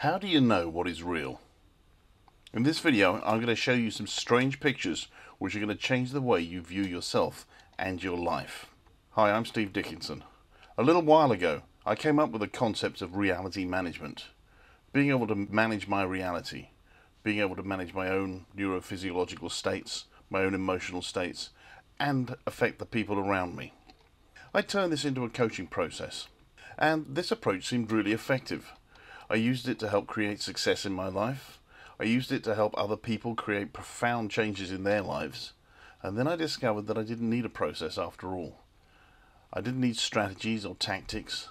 How do you know what is real? In this video, I'm going to show you some strange pictures which are going to change the way you view yourself and your life. Hi, I'm Steve Dickinson. A little while ago, I came up with the concept of reality management. Being able to manage my reality, being able to manage my own neurophysiological states, my own emotional states, and affect the people around me. I turned this into a coaching process, and this approach seemed really effective. I used it to help create success in my life. I used it to help other people create profound changes in their lives. And then I discovered that I didn't need a process after all. I didn't need strategies or tactics.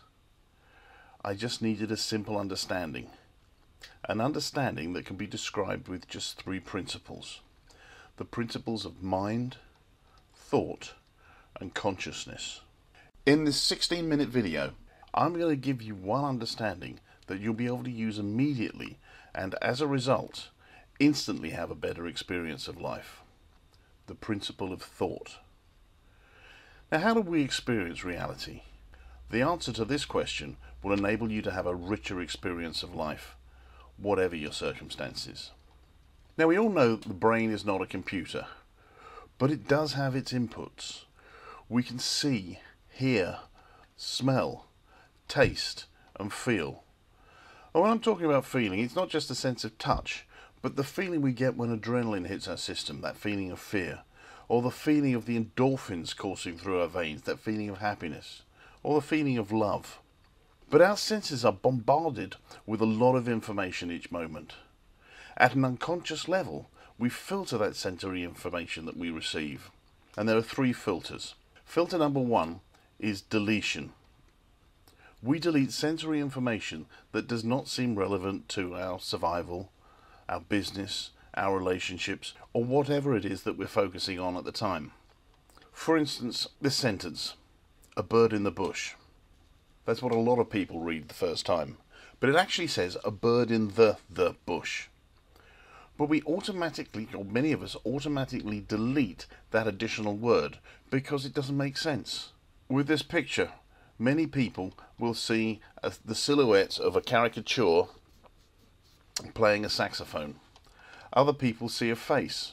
I just needed a simple understanding. An understanding that can be described with just 3 principles. The principles of mind, thought, and consciousness. In this 16-minute video, I'm going to give you one understanding that you'll be able to use immediately, and as a result, instantly have a better experience of life. The principle of thought. Now, how do we experience reality? The answer to this question will enable you to have a richer experience of life, whatever your circumstances. Now, we all know that the brain is not a computer, but it does have its inputs. We can see, hear, smell, taste, and feel. And when I'm talking about feeling, it's not just a sense of touch, but the feeling we get when adrenaline hits our system, that feeling of fear, or the feeling of the endorphins coursing through our veins, that feeling of happiness, or the feeling of love. But our senses are bombarded with a lot of information each moment. At an unconscious level, we filter that sensory information that we receive. And there are 3 filters. Filter number 1 is deletion. We delete sensory information that does not seem relevant to our survival, our business, our relationships, or whatever it is that we're focusing on at the time. For instance, this sentence, a bird in the bush. That's what a lot of people read the first time. But it actually says a bird in the bush. But we automatically, or many of us automatically delete that additional word because it doesn't make sense. With this picture, many people will see the silhouette of a caricature playing a saxophone. Other people see a face.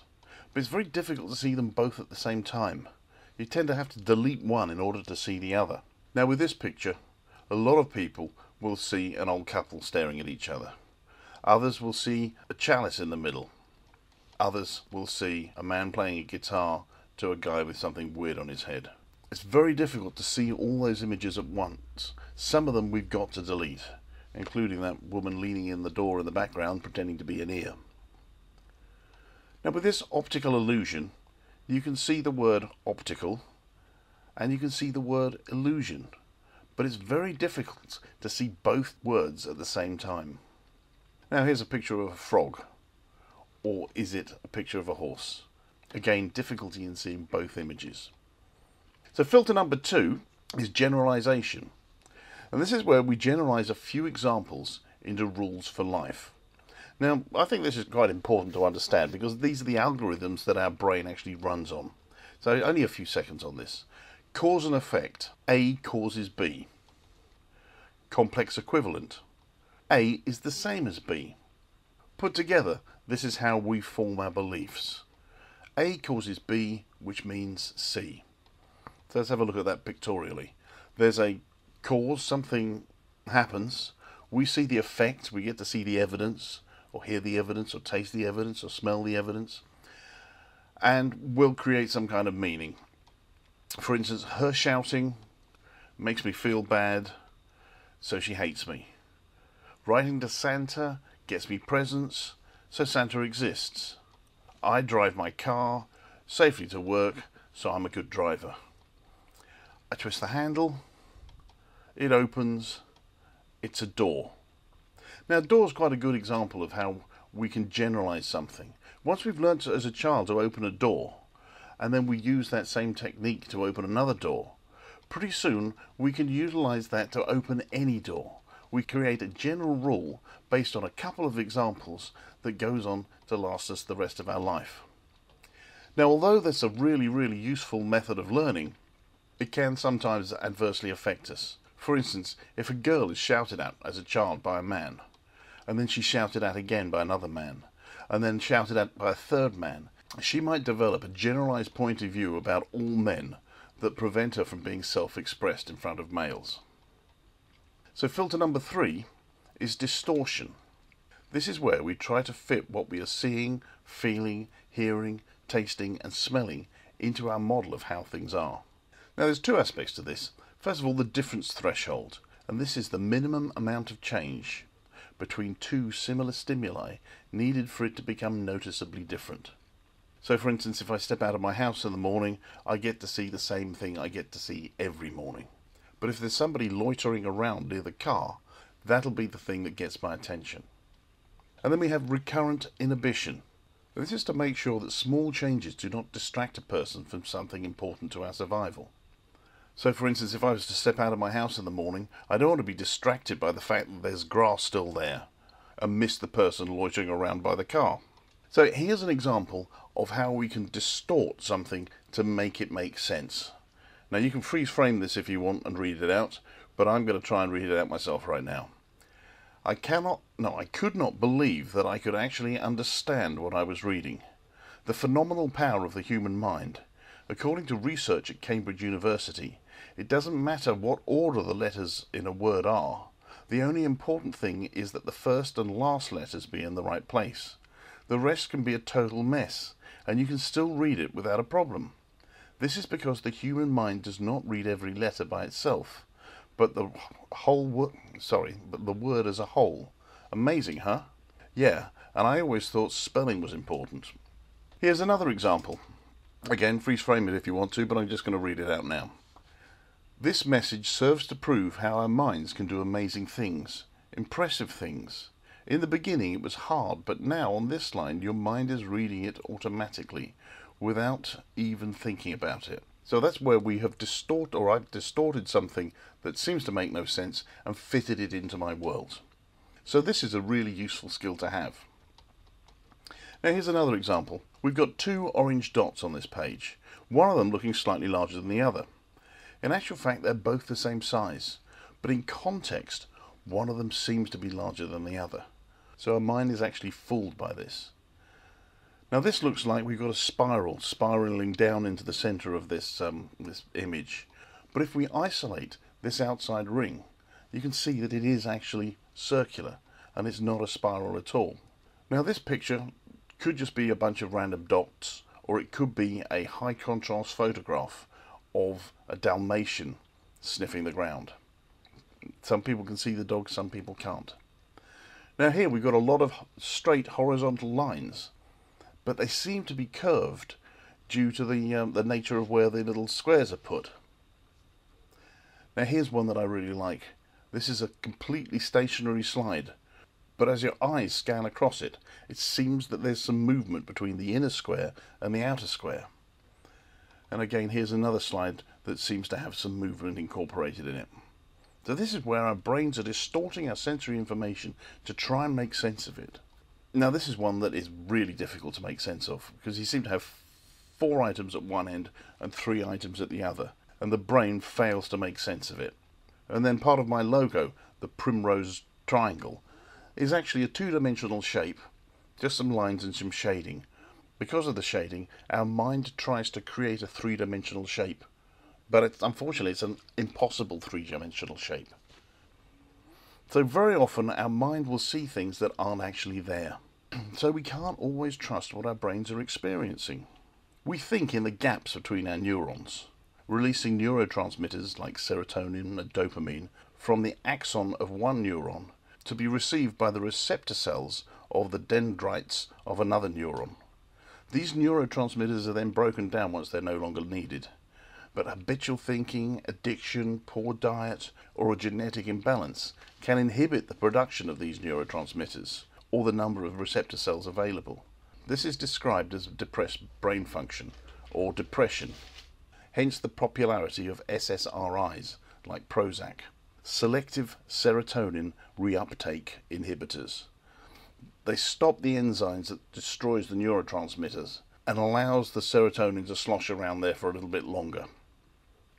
But it's very difficult to see them both at the same time. You tend to have to delete one in order to see the other. Now, with this picture, a lot of people will see an old couple staring at each other. Others will see a chalice in the middle. Others will see a man playing a guitar to a guy with something weird on his head. It's very difficult to see all those images at once. Some of them we've got to delete, including that woman leaning in the door in the background pretending to be an ear. Now, with this optical illusion, you can see the word optical and you can see the word illusion, but it's very difficult to see both words at the same time. Now, here's a picture of a frog, or is it a picture of a horse? Again, difficulty in seeing both images. So filter number 2 is generalization. And this is where we generalize a few examples into rules for life. Now, I think this is quite important to understand because these are the algorithms that our brain actually runs on. So only a few seconds on this. Cause and effect. A causes B. Complex equivalent. A is the same as B. Put together, this is how we form our beliefs. A causes B, which means C. So let's have a look at that pictorially. There's a cause, something happens. We see the effect, we get to see the evidence, or hear the evidence, or taste the evidence, or smell the evidence. And we'll create some kind of meaning. For instance, her shouting makes me feel bad, so she hates me. Writing to Santa gets me presents, so Santa exists. I drive my car safely to work, so I'm a good driver. I twist the handle, it opens, it's a door. Now, a door is quite a good example of how we can generalize something. Once we've learned as a child to open a door, and then we use that same technique to open another door, pretty soon we can utilize that to open any door. We create a general rule based on a couple of examples that goes on to last us the rest of our life. Now, although that's a really, really useful method of learning, it can sometimes adversely affect us. For instance, if a girl is shouted at as a child by a man, and then she's shouted at again by another man, and then shouted at by a third man, she might develop a generalized point of view about all men that prevent her from being self-expressed in front of males. So filter number 3 is distortion. This is where we try to fit what we are seeing, feeling, hearing, tasting and smelling into our model of how things are. Now there's two aspects to this. First of all, the difference threshold, and this is the minimum amount of change between two similar stimuli needed for it to become noticeably different. So for instance, if I step out of my house in the morning, I get to see the same thing I get to see every morning. But if there's somebody loitering around near the car, that'll be the thing that gets my attention. And then we have recurrent inhibition. This is to make sure that small changes do not distract a person from something important to our survival. So for instance, if I was to step out of my house in the morning, I don't want to be distracted by the fact that there's grass still there and miss the person loitering around by the car. So here's an example of how we can distort something to make it make sense. Now you can freeze frame this if you want and read it out, but I'm going to try and read it out myself right now. I could not believe that I could actually understand what I was reading. The phenomenal power of the human mind. According to research at Cambridge University, it doesn't matter what order the letters in a word are. The only important thing is that the first and last letters be in the right place. The rest can be a total mess, and you can still read it without a problem. This is because the human mind does not read every letter by itself, but the word as a whole. Amazing, huh? Yeah, and I always thought spelling was important. Here's another example. Again, freeze frame it if you want to, but I'm just going to read it out now. This message serves to prove how our minds can do amazing things, impressive things. In the beginning it was hard, but now on this line your mind is reading it automatically, without even thinking about it. So that's where we have I've distorted something that seems to make no sense and fitted it into my world. So this is a really useful skill to have. Now here's another example. We've got two orange dots on this page, one of them looking slightly larger than the other. In actual fact, they're both the same size, but in context, one of them seems to be larger than the other. So our mind is actually fooled by this. Now this looks like we've got a spiral spiraling down into the center of this image. But if we isolate this outside ring, you can see that it is actually circular and it's not a spiral at all. Now this picture could just be a bunch of random dots, or it could be a high contrast photograph of a Dalmatian sniffing the ground. Some people can see the dog, some people can't. Now here we've got a lot of straight horizontal lines, but they seem to be curved due to the nature of where the little squares are put. Now here's one that I really like. This is a completely stationary slide, but as your eyes scan across it, it seems that there's some movement between the inner square and the outer square. And again, here's another slide that seems to have some movement incorporated in it. So this is where our brains are distorting our sensory information to try and make sense of it. Now this is one that is really difficult to make sense of, because you seem to have 4 items at one end and 3 items at the other, and the brain fails to make sense of it. And then part of my logo, the primrose triangle, is actually a 2-dimensional shape, just some lines and some shading. Because of the shading, our mind tries to create a 3-dimensional shape, but unfortunately it's an impossible 3-dimensional shape. So very often our mind will see things that aren't actually there. So we can't always trust what our brains are experiencing. We think in the gaps between our neurons, releasing neurotransmitters like serotonin and dopamine from the axon of one neuron to be received by the receptor cells of the dendrites of another neuron. These neurotransmitters are then broken down once they're no longer needed. But habitual thinking, addiction, poor diet, or a genetic imbalance can inhibit the production of these neurotransmitters, or the number of receptor cells available. This is described as depressed brain function, or depression. Hence the popularity of SSRIs, like Prozac, selective serotonin reuptake inhibitors. They stop the enzymes that destroys the neurotransmitters and allows the serotonin to slosh around there for a little bit longer.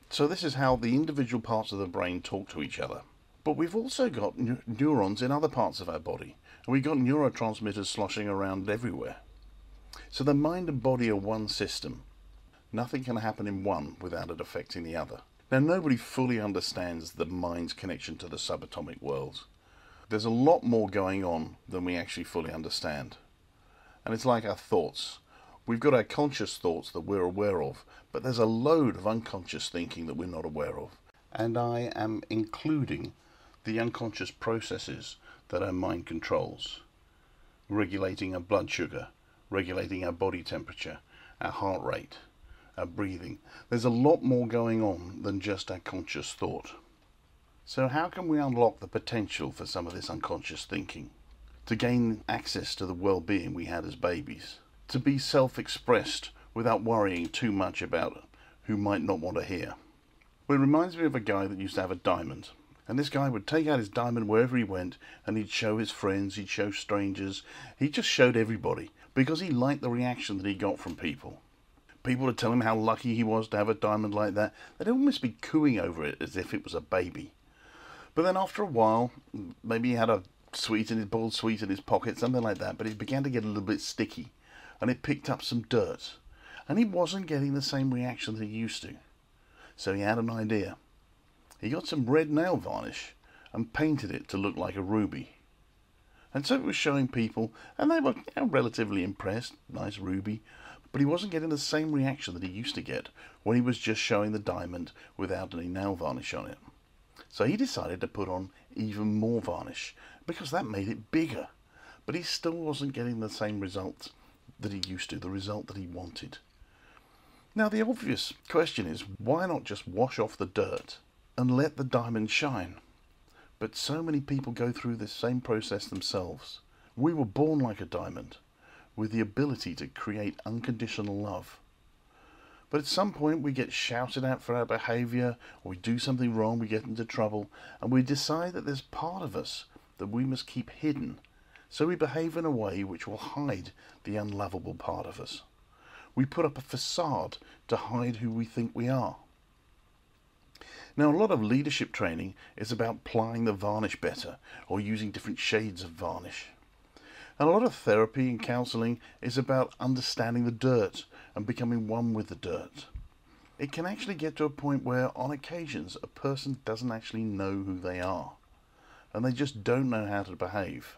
So this is how the individual parts of the brain talk to each other. But we've also got neurons in other parts of our body, and we've got neurotransmitters sloshing around everywhere. So the mind and body are one system. Nothing can happen in one without it affecting the other. Now, nobody fully understands the mind's connection to the subatomic world. There's a lot more going on than we actually fully understand. And it's like our thoughts. We've got our conscious thoughts that we're aware of, but there's a load of unconscious thinking that we're not aware of. And I am including the unconscious processes that our mind controls. Regulating our blood sugar, regulating our body temperature, our heart rate, our breathing. There's a lot more going on than just our conscious thought. So how can we unlock the potential for some of this unconscious thinking? To gain access to the well-being we had as babies. To be self-expressed without worrying too much about who might not want to hear. Well, it reminds me of a guy that used to have a diamond. And this guy would take out his diamond wherever he went, and he'd show his friends, he'd show strangers. He just showed everybody, because he liked the reaction that he got from people. People would tell him how lucky he was to have a diamond like that. They'd almost be cooing over it as if it was a baby. But then after a while, maybe he had a boiled sweet in his pocket, something like that, but it began to get a little bit sticky, and it picked up some dirt. And he wasn't getting the same reaction that he used to. So he had an idea. He got some red nail varnish and painted it to look like a ruby. And so it was showing people, and they were relatively impressed, nice ruby, but he wasn't getting the same reaction that he used to get when he was just showing the diamond without any nail varnish on it. So he decided to put on even more varnish, because that made it bigger. But he still wasn't getting the same result that he used to, the result that he wanted. Now the obvious question is, why not just wash off the dirt and let the diamond shine? But so many people go through this same process themselves. We were born like a diamond, with the ability to create unconditional love. But at some point we get shouted at for our behaviour, or we do something wrong, we get into trouble, and we decide that there's part of us that we must keep hidden. So we behave in a way which will hide the unlovable part of us. We put up a facade to hide who we think we are. Now, a lot of leadership training is about applying the varnish better, or using different shades of varnish. And a lot of therapy and counselling is about understanding the dirt and becoming one with the dirt. It can actually get to a point where, on occasions, a person doesn't actually know who they are, and they just don't know how to behave.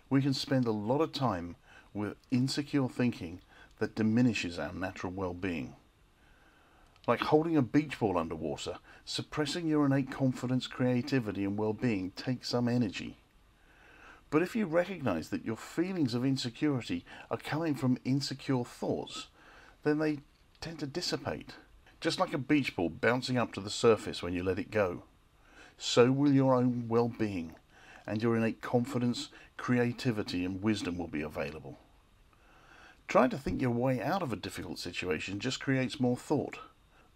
We can spend a lot of time with insecure thinking that diminishes our natural well-being. Like holding a beach ball underwater, suppressing your innate confidence, creativity and well-being takes some energy. But if you recognize that your feelings of insecurity are coming from insecure thoughts, then they tend to dissipate. Just like a beach ball bouncing up to the surface when you let it go. So will your own well-being, and your innate confidence, creativity and wisdom will be available. Trying to think your way out of a difficult situation just creates more thought.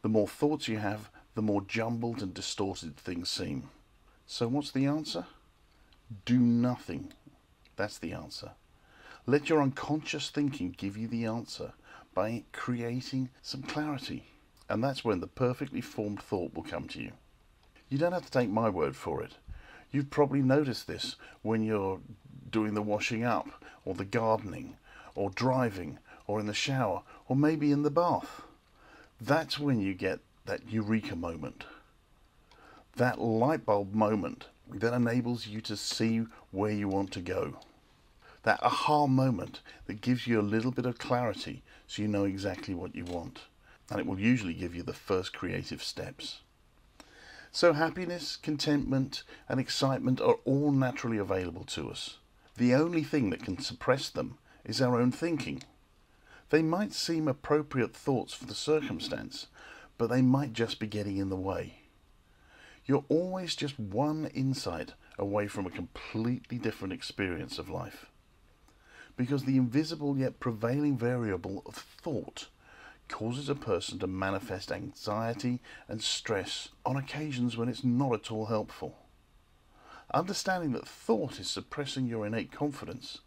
The more thoughts you have, the more jumbled and distorted things seem. So what's the answer? Do nothing. That's the answer. Let your unconscious thinking give you the answer by creating some clarity. And that's when the perfectly formed thought will come to you. You don't have to take my word for it. You've probably noticed this when you're doing the washing up, or the gardening, or driving, or in the shower, or maybe in the bath. That's when you get that eureka moment. That light bulb moment that enables you to see where you want to go. That aha moment that gives you a little bit of clarity so you know exactly what you want. And it will usually give you the first creative steps. So happiness, contentment and excitement are all naturally available to us. The only thing that can suppress them is our own thinking. They might seem appropriate thoughts for the circumstance, but they might just be getting in the way. You're always just one insight away from a completely different experience of life. Because the invisible yet prevailing variable of thought causes a person to manifest anxiety and stress on occasions when it's not at all helpful. Understanding that thought is suppressing your innate confidence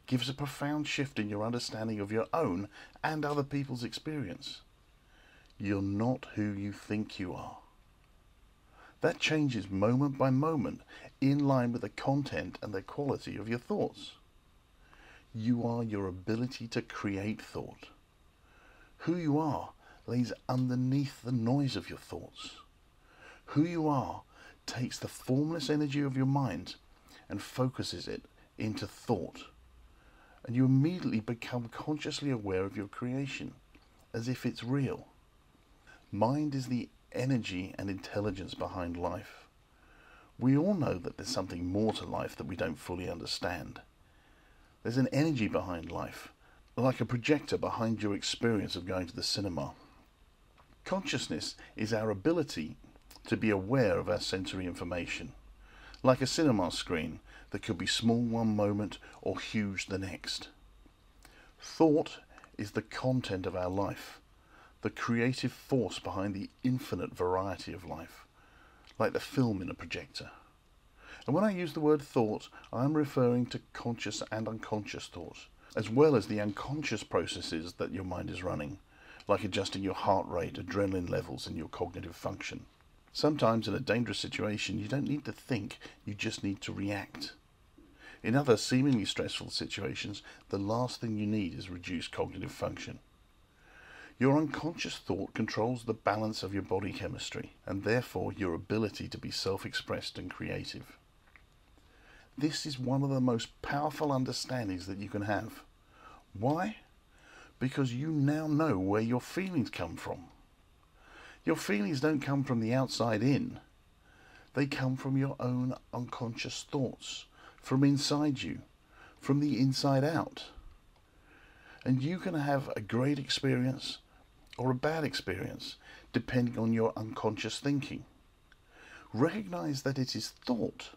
gives a profound shift in your understanding of your own and other people's experience. You're not who you think you are. That changes moment by moment in line with the content and the quality of your thoughts. You are your ability to create thought. Who you are lays underneath the noise of your thoughts. Who you are takes the formless energy of your mind and focuses it into thought. And you immediately become consciously aware of your creation, as if it's real. Mind is the energy and intelligence behind life. We all know that there's something more to life that we don't fully understand. There's an energy behind life, like a projector behind your experience of going to the cinema. Consciousness is our ability to be aware of our sensory information, like a cinema screen that could be small one moment or huge the next. Thought is the content of our life, the creative force behind the infinite variety of life, like the film in a projector. And when I use the word thought, I'm referring to conscious and unconscious thought, as well as the unconscious processes that your mind is running, like adjusting your heart rate, adrenaline levels, and your cognitive function. Sometimes in a dangerous situation, you don't need to think, you just need to react. In other seemingly stressful situations, the last thing you need is reduced cognitive function. Your unconscious thought controls the balance of your body chemistry, and therefore your ability to be self-expressed and creative. This is one of the most powerful understandings that you can have. Why? Because you now know where your feelings come from. Your feelings don't come from the outside in. They come from your own unconscious thoughts, from inside you, from the inside out. And you can have a great experience or a bad experience, depending on your unconscious thinking. Recognize that it is thought,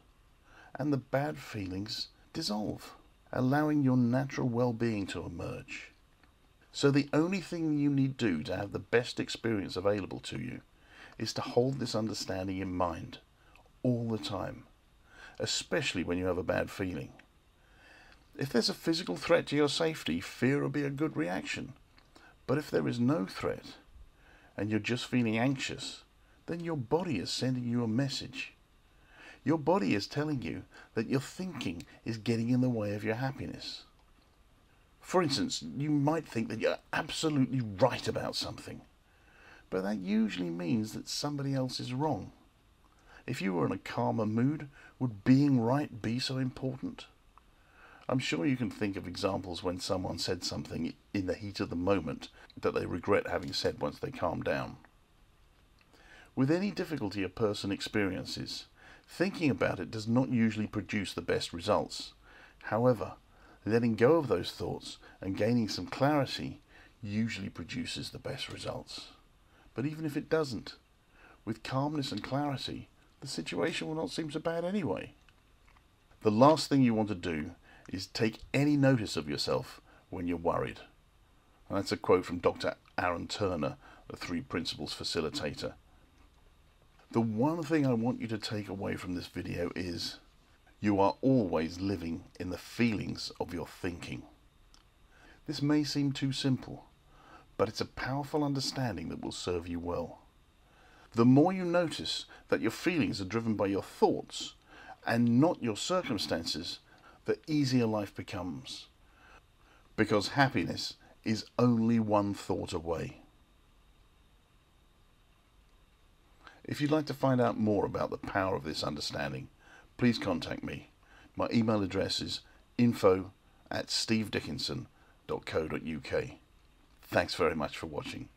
and the bad feelings dissolve, allowing your natural well-being to emerge. So the only thing you need do to have the best experience available to you is to hold this understanding in mind all the time, especially when you have a bad feeling. If there's a physical threat to your safety, fear will be a good reaction. But if there is no threat, and you're just feeling anxious, then your body is sending you a message. Your body is telling you that your thinking is getting in the way of your happiness. For instance, you might think that you're absolutely right about something, but that usually means that somebody else is wrong. If you were in a calmer mood, would being right be so important? I'm sure you can think of examples when someone said something in the heat of the moment that they regret having said once they calm down. With any difficulty a person experiences, thinking about it does not usually produce the best results. However, letting go of those thoughts and gaining some clarity usually produces the best results. But even if it doesn't, with calmness and clarity, the situation will not seem so bad anyway. The last thing you want to do is take any notice of yourself when you're worried. And that's a quote from Dr. Aaron Turner, the 3 Principles Facilitator. The one thing I want you to take away from this video is you are always living in the feelings of your thinking. This may seem too simple, but it's a powerful understanding that will serve you well. The more you notice that your feelings are driven by your thoughts and not your circumstances, the easier life becomes. Because happiness is only one thought away. If you'd like to find out more about the power of this understanding, please contact me. My email address is info@stevedickinson.co.uk. Thanks very much for watching.